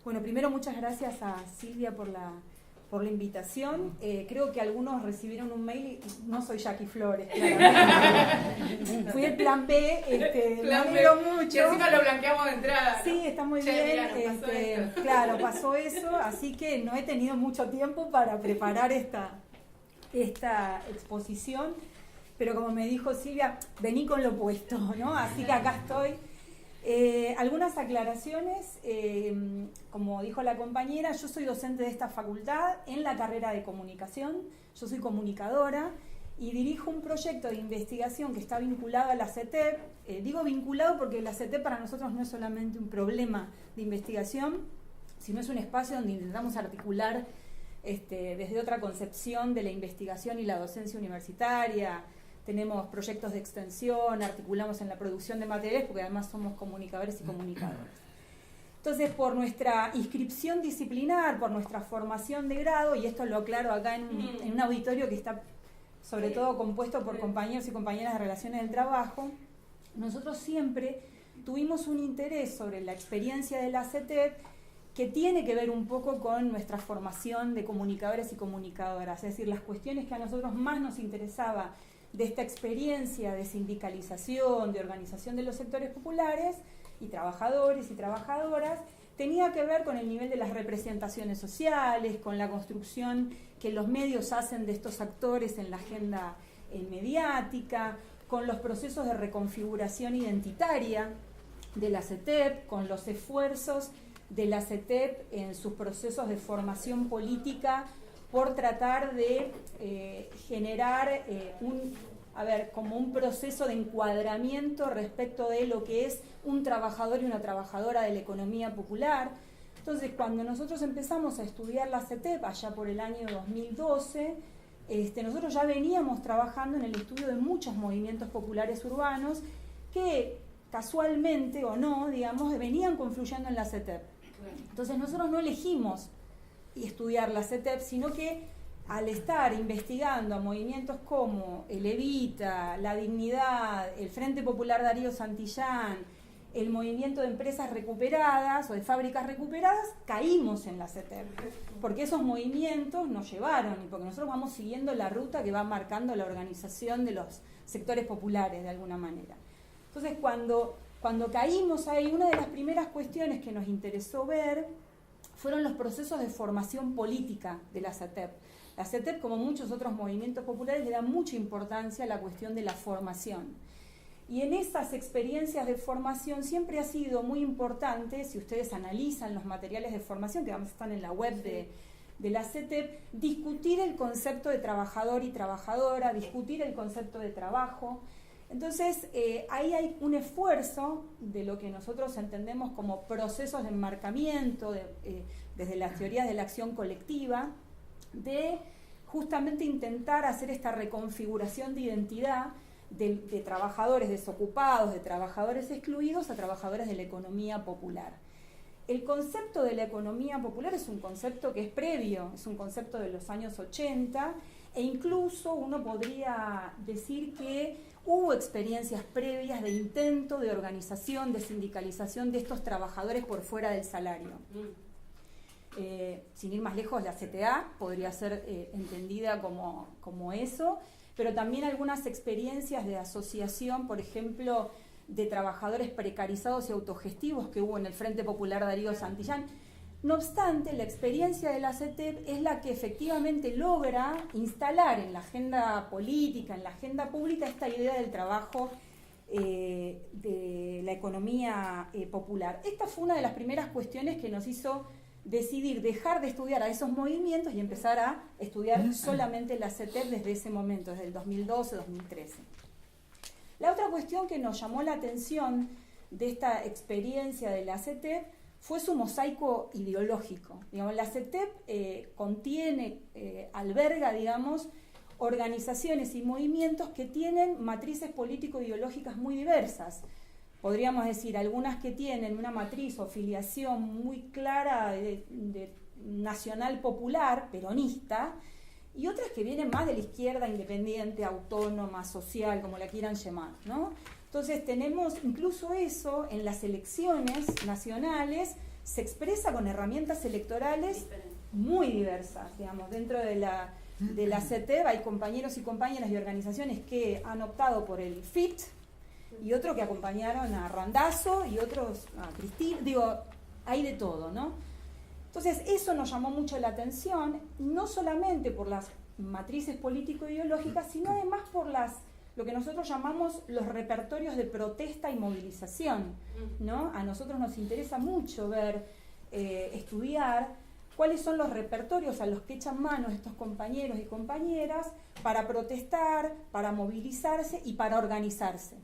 Bueno, primero muchas gracias a Silvia por la invitación. Creo que algunos recibieron un mail y no soy Jackie Flores, claramente. Fui el plan B, me alegro mucho. Y encima lo blanqueamos de entrada, ¿no? Sí, está muy bien. Mira, claro, pasó eso, así que no he tenido mucho tiempo para preparar esta exposición, pero como me dijo Silvia, vení con lo opuesto, ¿no? Así que acá estoy. Algunas aclaraciones, como dijo la compañera, yo soy docente de esta facultad en la carrera de comunicación, yo soy comunicadora y dirijo un proyecto de investigación que está vinculado a la CETEP. Digo vinculado porque la CETEP para nosotros no es solamente un problema de investigación, sino es un espacio donde intentamos articular desde otra concepción de la investigación y la docencia universitaria. Tenemos proyectos de extensión, articulamos en la producción de materiales, porque además somos comunicadores y comunicadoras. Entonces, por nuestra inscripción disciplinar, por nuestra formación de grado, y esto lo aclaro acá en un auditorio que está sobre todo compuesto por compañeros y compañeras de relaciones del trabajo, nosotros siempre tuvimos un interés sobre la experiencia de la CETEP que tiene que ver un poco con nuestra formación de comunicadores y comunicadoras, es decir, las cuestiones que a nosotros más nos interesaba de esta experiencia de sindicalización, de organización de los sectores populares y trabajadores y trabajadoras, tenía que ver con el nivel de las representaciones sociales, con la construcción que los medios hacen de estos actores en la agenda mediática, con los procesos de reconfiguración identitaria de la CETEP, con los esfuerzos de la CETEP en sus procesos de formación política por tratar de generar como un proceso de encuadramiento respecto de lo que es un trabajador y una trabajadora de la economía popular. Entonces, cuando nosotros empezamos a estudiar la CETEP, allá por el año 2012, nosotros ya veníamos trabajando en el estudio de muchos movimientos populares urbanos que, casualmente o no, digamos, venían confluyendo en la CETEP. Entonces, nosotros no elegimos estudiar la CETEP, sino que al estar investigando a movimientos como el Evita, La Dignidad, el Frente Popular Darío Santillán, el movimiento de empresas recuperadas o de fábricas recuperadas, caímos en la CETEP, porque esos movimientos nos llevaron y porque nosotros vamos siguiendo la ruta que va marcando la organización de los sectores populares de alguna manera. Entonces, cuando caímos ahí, una de las primeras cuestiones que nos interesó ver fueron los procesos de formación política de la CETEP. La CETEP, como muchos otros movimientos populares, le da mucha importancia a la cuestión de la formación. Y en esas experiencias de formación siempre ha sido muy importante, si ustedes analizan los materiales de formación, que además están en la web de la CETEP, discutir el concepto de trabajador y trabajadora, discutir el concepto de trabajo. Entonces, ahí hay un esfuerzo de lo que nosotros entendemos como procesos de enmarcamiento, desde las teorías de la acción colectiva, de justamente intentar hacer esta reconfiguración de identidad de trabajadores desocupados, de trabajadores excluidos a trabajadores de la economía popular. El concepto de la economía popular es un concepto que es previo, es un concepto de los años 80, e incluso uno podría decir que hubo experiencias previas de intento de organización, de sindicalización de estos trabajadores por fuera del salario. Sin ir más lejos, la CTA podría ser entendida como eso, pero también algunas experiencias de asociación, por ejemplo, de trabajadores precarizados y autogestivos que hubo en el Frente Popular Darío Santillán. No obstante, la experiencia de la CETEP es la que efectivamente logra instalar en la agenda política, en la agenda pública, esta idea del trabajo de la economía popular. Esta fue una de las primeras cuestiones que nos hizo decidir dejar de estudiar a esos movimientos y empezar a estudiar solamente la CETEP desde ese momento, desde el 2012-2013. La otra cuestión que nos llamó la atención de esta experiencia de la CETEP fue su mosaico ideológico. Digamos, la CETEP alberga, digamos, organizaciones y movimientos que tienen matrices político-ideológicas muy diversas. Podríamos decir, algunas que tienen una matriz o filiación muy clara de nacional popular, peronista, y otras que vienen más de la izquierda independiente, autónoma, social, como la quieran llamar, ¿no? Entonces tenemos incluso eso en las elecciones nacionales, se expresa con herramientas electorales muy diversas, digamos, dentro de la CETEP hay compañeros y compañeras y organizaciones que han optado por el FIT y otros que acompañaron a Randazzo y otros a Cristina, digo, hay de todo, ¿no? Entonces eso nos llamó mucho la atención, no solamente por las matrices político-ideológicas, sino además por lo que nosotros llamamos los repertorios de protesta y movilización, ¿no? A nosotros nos interesa mucho ver, estudiar cuáles son los repertorios a los que echan mano estos compañeros y compañeras para protestar, para movilizarse y para organizarse.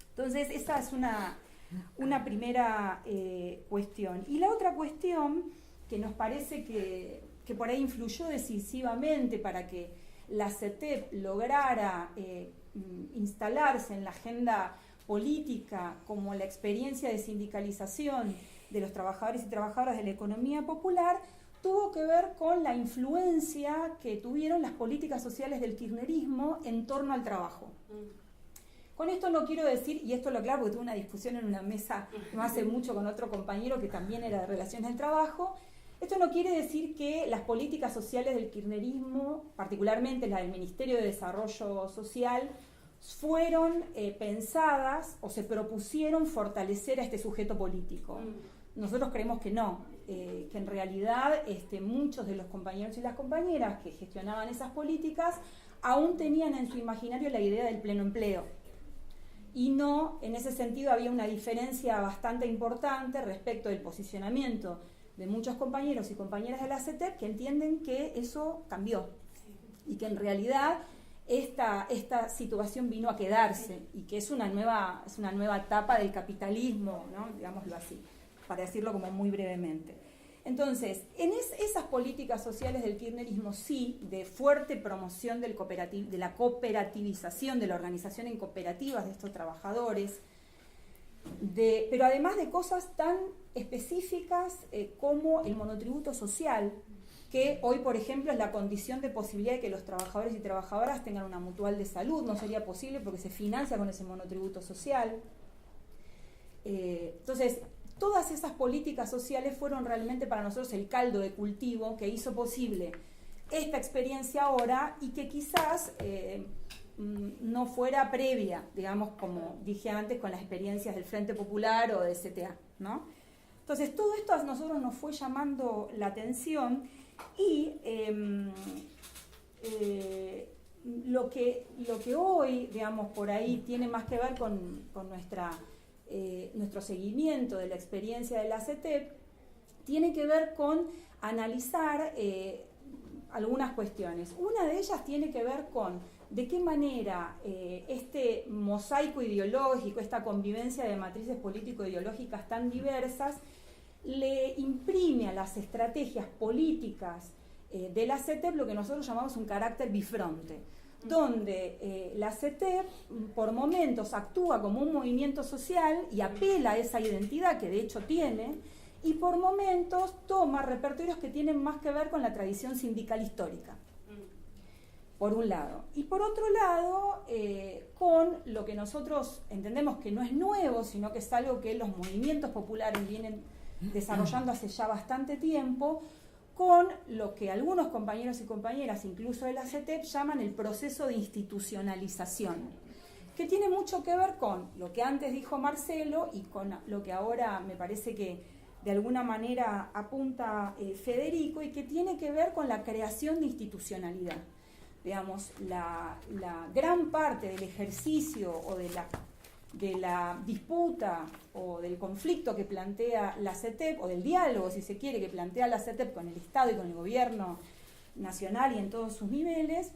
Entonces esa es una primera cuestión. Y la otra cuestión que nos parece que por ahí influyó decisivamente para que la CETEP lograra instalarse en la agenda política como la experiencia de sindicalización de los trabajadores y trabajadoras de la economía popular, tuvo que ver con la influencia que tuvieron las políticas sociales del kirchnerismo en torno al trabajo. Con esto no quiero decir, y esto lo aclaro porque tuve una discusión en una mesa no hace mucho con otro compañero que también era de relaciones del trabajo, esto no quiere decir que las políticas sociales del kirchnerismo, particularmente la del Ministerio de Desarrollo Social, fueron pensadas o se propusieron fortalecer a este sujeto político. Nosotros creemos que no, que en realidad muchos de los compañeros y las compañeras que gestionaban esas políticas aún tenían en su imaginario la idea del pleno empleo. Y no, en ese sentido había una diferencia bastante importante respecto del posicionamiento de muchos compañeros y compañeras de la CETEP que entienden que eso cambió y que en realidad esta situación vino a quedarse y que es una nueva etapa del capitalismo, ¿no? Digámoslo así, para decirlo como muy brevemente. Entonces, en esas políticas sociales del kirchnerismo sí, de fuerte promoción de la cooperativización, de la organización en cooperativas de estos trabajadores, pero además de cosas tan específicas como el monotributo social, que hoy, por ejemplo, es la condición de posibilidad de que los trabajadores y trabajadoras tengan una mutual de salud. No sería posible porque se financia con ese monotributo social. Entonces, todas esas políticas sociales fueron realmente para nosotros el caldo de cultivo que hizo posible esta experiencia ahora y que quizás no fuera previa, digamos, como dije antes, con las experiencias del Frente Popular o de CTA, ¿no? Entonces, todo esto a nosotros nos fue llamando la atención y lo que hoy, digamos, por ahí tiene más que ver con nuestro seguimiento de la experiencia de la CETEP, tiene que ver con analizar algunas cuestiones. Una de ellas tiene que ver con de qué manera este mosaico ideológico, esta convivencia de matrices político-ideológicas tan diversas, le imprime a las estrategias políticas de la CETEP lo que nosotros llamamos un carácter bifronte, donde la CETEP por momentos actúa como un movimiento social y apela a esa identidad que de hecho tiene, y por momentos toma repertorios que tienen más que ver con la tradición sindical histórica, por un lado. Y por otro lado, con lo que nosotros entendemos que no es nuevo, sino que es algo que los movimientos populares vienen desarrollando hace ya bastante tiempo, con lo que algunos compañeros y compañeras, incluso de la CETEP, llaman el proceso de institucionalización, que tiene mucho que ver con lo que antes dijo Marcelo y con lo que ahora me parece que de alguna manera apunta Federico, y que tiene que ver con la creación de institucionalidad. Digamos, la gran parte del ejercicio o de la disputa o del conflicto que plantea la CETEP, o del diálogo, si se quiere, que plantea la CETEP con el Estado y con el gobierno nacional y en todos sus niveles,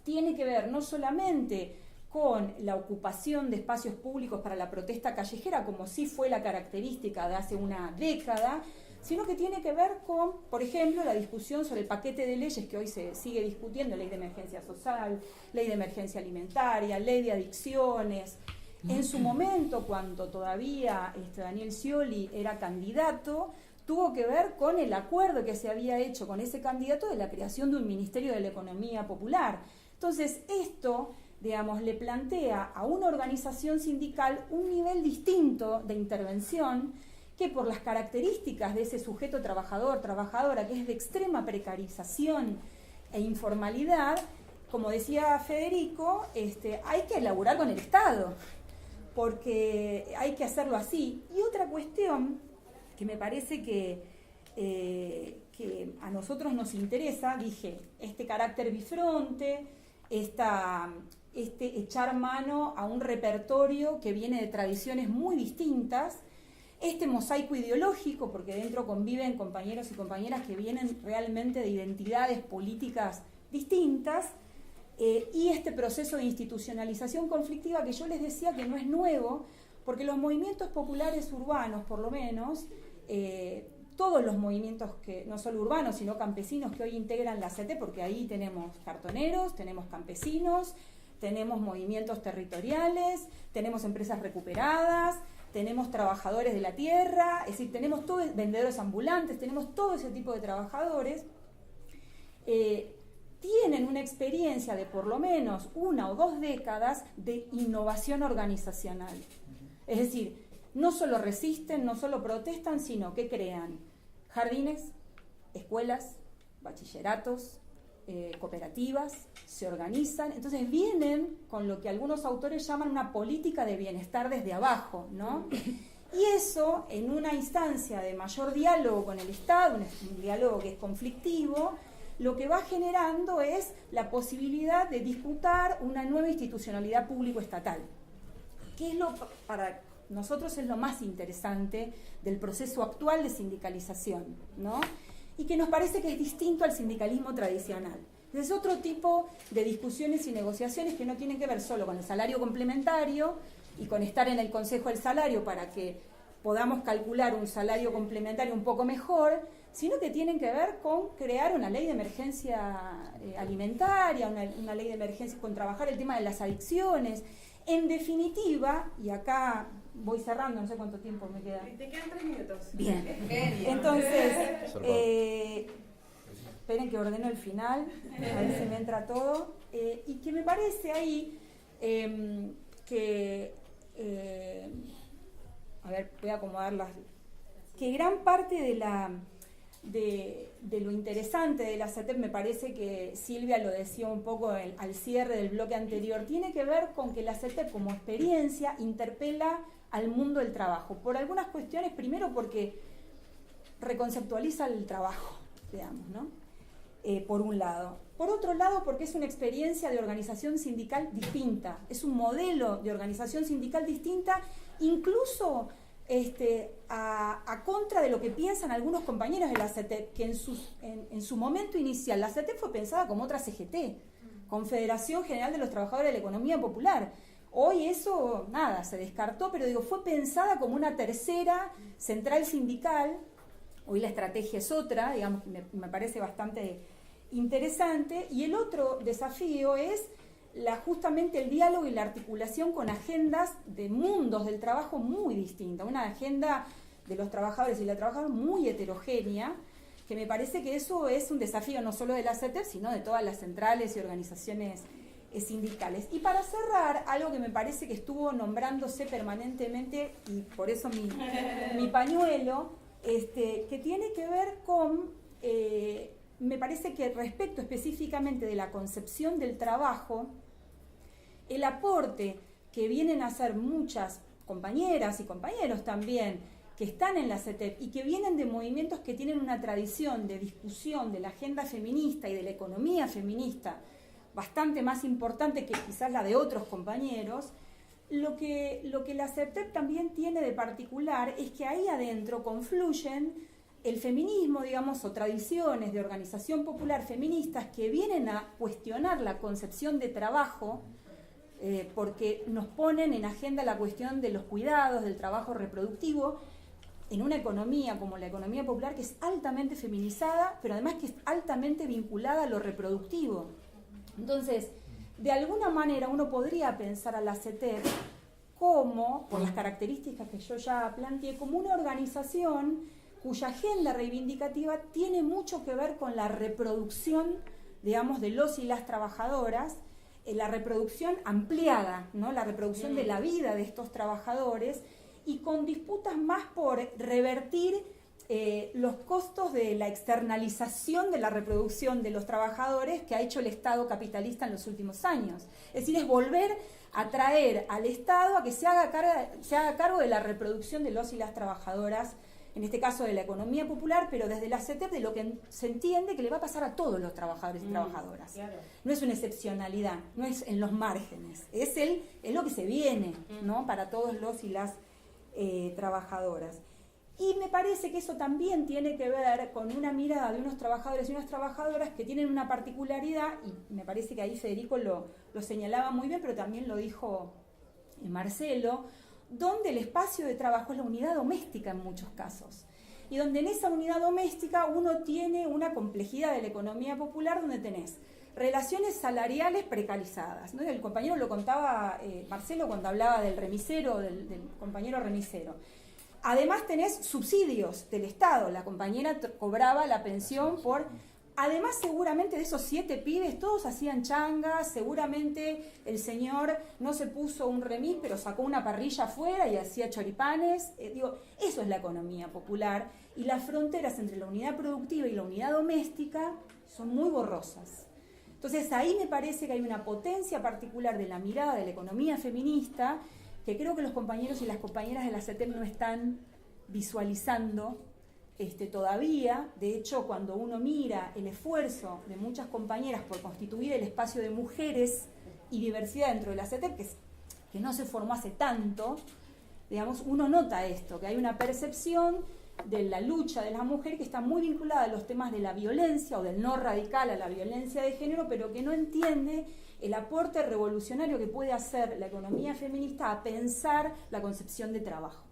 tiene que ver no solamente con la ocupación de espacios públicos para la protesta callejera, como sí fue la característica de hace una década, sino que tiene que ver con, por ejemplo, la discusión sobre el paquete de leyes que hoy se sigue discutiendo, ley de emergencia social, ley de emergencia alimentaria, ley de adicciones. En su momento, cuando todavía Daniel Scioli era candidato, tuvo que ver con el acuerdo que se había hecho con ese candidato de la creación de un Ministerio de la Economía Popular. Entonces, esto, digamos, le plantea a una organización sindical un nivel distinto de intervención que por las características de ese sujeto trabajador, trabajadora, que es de extrema precarización e informalidad, como decía Federico, hay que elaborar con el Estado, porque hay que hacerlo así. Y otra cuestión que me parece que a nosotros nos interesa, dije, este carácter bifronte, este echar mano a un repertorio que viene de tradiciones muy distintas, este mosaico ideológico, porque dentro conviven compañeros y compañeras que vienen realmente de identidades políticas distintas, y este proceso de institucionalización conflictiva que yo les decía que no es nuevo, porque los movimientos populares urbanos, por lo menos, todos los movimientos, que no solo urbanos, sino campesinos que hoy integran la CETEP, porque ahí tenemos cartoneros, tenemos campesinos, tenemos movimientos territoriales, tenemos empresas recuperadas, tenemos trabajadores de la tierra, es decir, tenemos vendedores ambulantes, tenemos todo ese tipo de trabajadores, tienen una experiencia de por lo menos 1 o 2 décadas de innovación organizacional. Es decir, no solo resisten, no solo protestan, sino que crean jardines, escuelas, bachilleratos, cooperativas, se organizan, entonces vienen con lo que algunos autores llaman una política de bienestar desde abajo, ¿no? Y eso, en una instancia de mayor diálogo con el Estado, un diálogo que es conflictivo, lo que va generando es la posibilidad de disputar una nueva institucionalidad público-estatal, que es para nosotros es lo más interesante del proceso actual de sindicalización, ¿no? Y que nos parece que es distinto al sindicalismo tradicional. Es otro tipo de discusiones y negociaciones que no tienen que ver solo con el salario complementario y con estar en el Consejo del Salario para que podamos calcular un salario complementario un poco mejor, sino que tienen que ver con crear una ley de emergencia alimentaria, una ley de emergencia, con trabajar el tema de las adicciones. En definitiva, y acá voy cerrando, no sé cuánto tiempo me queda. Te quedan 3 minutos. Bien. Entonces, esperen que ordeno el final, a ver si me entra todo. Y que me parece ahí a ver, voy a acomodarlas. Que gran parte de lo interesante de la CETEP, me parece que Silvia lo decía un poco al cierre del bloque anterior, tiene que ver con que la CETEP como experiencia interpela al mundo del trabajo, por algunas cuestiones, primero porque reconceptualiza el trabajo, digamos, ¿no? Por un lado. Por otro lado, porque es una experiencia de organización sindical distinta, es un modelo de organización sindical distinta, incluso a contra de lo que piensan algunos compañeros de la CETEP, que en su momento inicial, la CETEP fue pensada como otra CGT, Confederación General de los Trabajadores de la Economía Popular. Hoy eso, nada, se descartó, pero fue pensada como una tercera central sindical. Hoy la estrategia es otra, digamos, me parece bastante interesante. Y el otro desafío es justamente el diálogo y la articulación con agendas de mundos del trabajo muy distintas, una agenda de los trabajadores y la trabajadora muy heterogénea, que me parece que eso es un desafío no solo de la CETEP, sino de todas las centrales y organizaciones sindicales. Y para cerrar, algo que me parece que estuvo nombrándose permanentemente, y por eso mi pañuelo, que tiene que ver con, me parece que respecto específicamente de la concepción del trabajo, el aporte que vienen a hacer muchas compañeras y compañeros también, que están en la CETEP y que vienen de movimientos que tienen una tradición de discusión de la agenda feminista y de la economía feminista bastante más importante que quizás la de otros compañeros, lo que la CETEP también tiene de particular es que ahí adentro confluyen el feminismo, digamos, o tradiciones de organización popular feministas que vienen a cuestionar la concepción de trabajo, porque nos ponen en agenda la cuestión de los cuidados, del trabajo reproductivo, en una economía como la economía popular que es altamente feminizada, pero además que es altamente vinculada a lo reproductivo. Entonces, de alguna manera uno podría pensar a la CETEP como, por las características que yo ya planteé, como una organización cuya agenda reivindicativa tiene mucho que ver con la reproducción, digamos, de los y las trabajadoras, la reproducción ampliada, ¿no? La reproducción de la vida de estos trabajadores, y con disputas más por revertir los costos de la externalización de la reproducción de los trabajadores que ha hecho el Estado capitalista en los últimos años. Es decir, es volver a traer al Estado a que se haga cargo de la reproducción de los y las trabajadoras, en este caso de la economía popular, pero desde la CETEP de lo que se entiende que le va a pasar a todos los trabajadores y trabajadoras. Claro. No es una excepcionalidad, no es en los márgenes, es lo que se viene, ¿no? Para todos los y las trabajadoras. Y me parece que eso también tiene que ver con una mirada de unos trabajadores y unas trabajadoras que tienen una particularidad, y me parece que ahí Federico lo señalaba muy bien, pero también lo dijo Marcelo, donde el espacio de trabajo es la unidad doméstica en muchos casos. Y donde en esa unidad doméstica uno tiene una complejidad de la economía popular donde tenés relaciones salariales precarizadas, ¿no? El compañero lo contaba, Marcelo, cuando hablaba del remisero, del compañero remisero. Además tenés subsidios del Estado, la compañera cobraba la pensión por... Además seguramente de esos 7 pibes todos hacían changas, seguramente el señor no se puso un remis pero sacó una parrilla afuera y hacía choripanes. Eso es la economía popular y las fronteras entre la unidad productiva y la unidad doméstica son muy borrosas. Entonces ahí me parece que hay una potencia particular de la mirada de la economía feminista que creo que los compañeros y las compañeras de la CETEP no están visualizando todavía. De hecho, cuando uno mira el esfuerzo de muchas compañeras por constituir el espacio de mujeres y diversidad dentro de la CETEP, que no se formó hace tanto, digamos, uno nota esto, que hay una percepción de la lucha de las mujeres que está muy vinculada a los temas de la violencia o del no radical a la violencia de género, pero que no entiende el aporte revolucionario que puede hacer la economía feminista a pensar la concepción de trabajo.